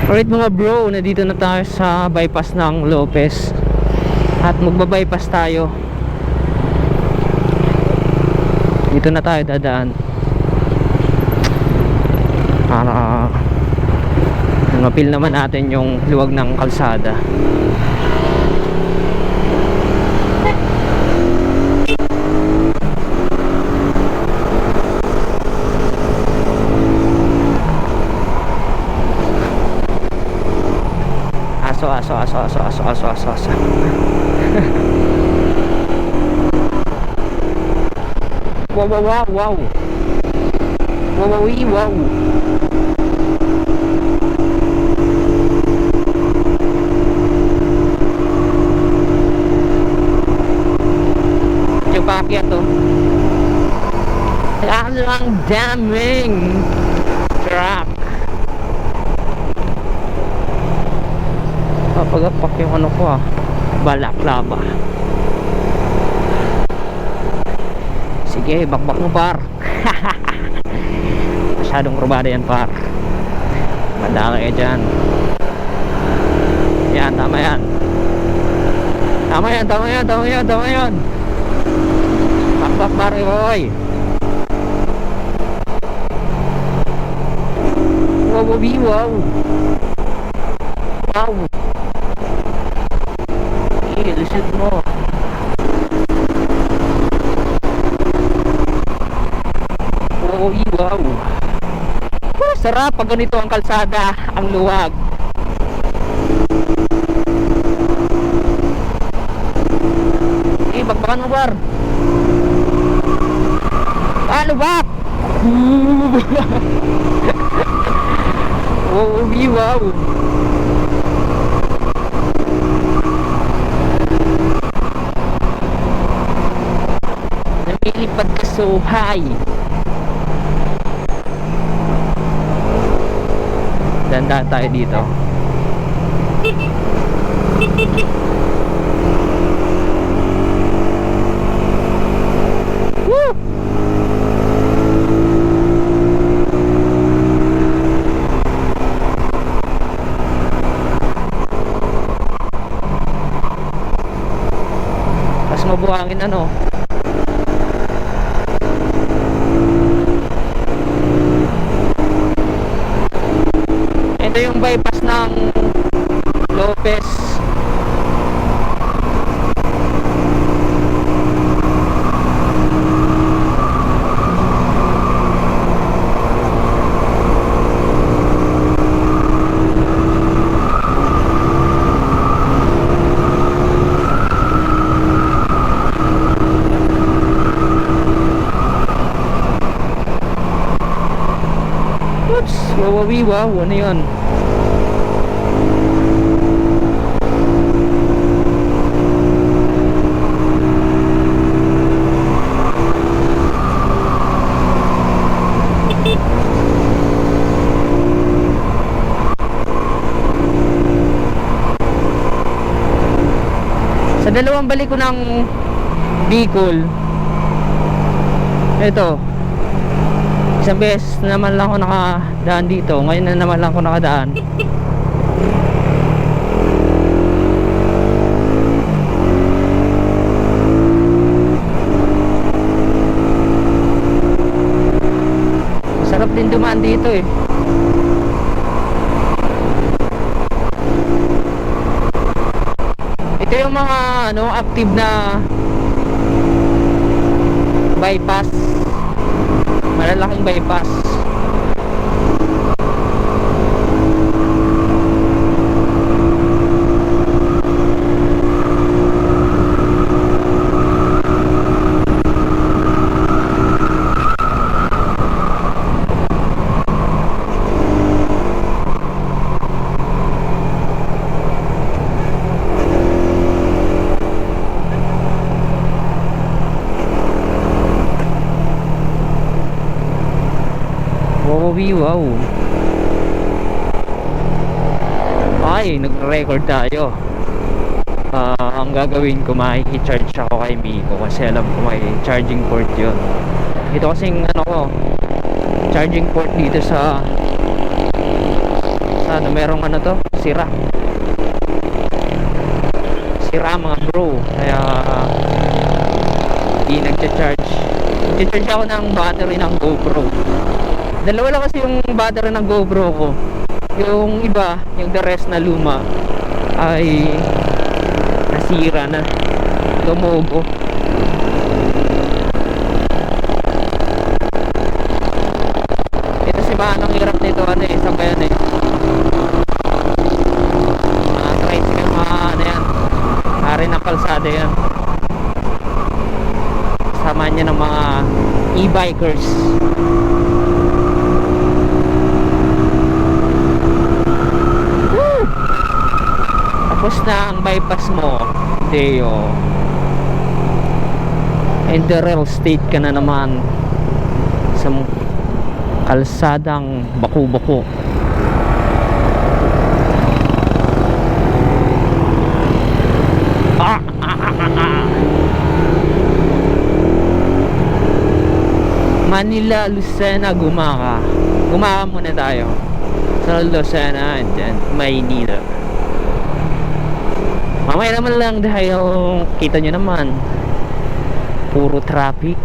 Alright mga bro, nandito na tayo sa bypass ng Lopez at magbabypass tayo. Dito na tayo dadaan para mapil naman natin yung luwag ng kalsada. Aso. Wow. Yung paakyat to. Ang daming truck. Papagapak yung ano ko balaklava. Sige, bakbak mo par. Masyadong kurbada yan par. Madala kayo dyan. Yan, tama yan. Tama yan. Bakbak par, oy. Wow. Lisod mo. Wow. Sarap pag ganito ang kalsada, ang luwag. Bakbakan mo bar. Lubak. Wow. Namilipad ka so high. Dandaan tayo dito. Woo! Mas mabuhangin ano. Ito yung bypass ng Lopez. Oops, wow, ano yun? Sa dalawang balik ko ng Bicol, ito, isang beses na naman lang ako nakadaan dito. Ngayon na naman lang ako nakadaan. Sarap din dumaan dito eh. Ito yung mga active na bypass, malalaking bypass. Wow. Ay, nag-record tayo. Ang gagawin ko, makikicharge ako kay Miko kasi alam ko may charging port yun. Ito kasing charging port dito sa kalsada merong ano to, sira mga bro, kaya di nagcha-charge. Nagcha-charge ako ng battery ng GoPro. Dalawa lang kasi yung battery ng GoPro ko. Yung iba, yung the rest na luma ay nasira na, lumobo. Ito si Manong, hirap nito ano eh, sabayan eh. Mga tricycle, mga ano yan, hari ng kalsada yan. Sama niya ng mga e-bikers. Woo! Tapos na ang bypass mo, Deo, and the real state ka na naman sa kalsadang baku-baku. Manila, Lucena, Gumaka muna tayo sa Lucena and then Maynila. Mamaya naman lang dahil kita nyo naman puro traffic.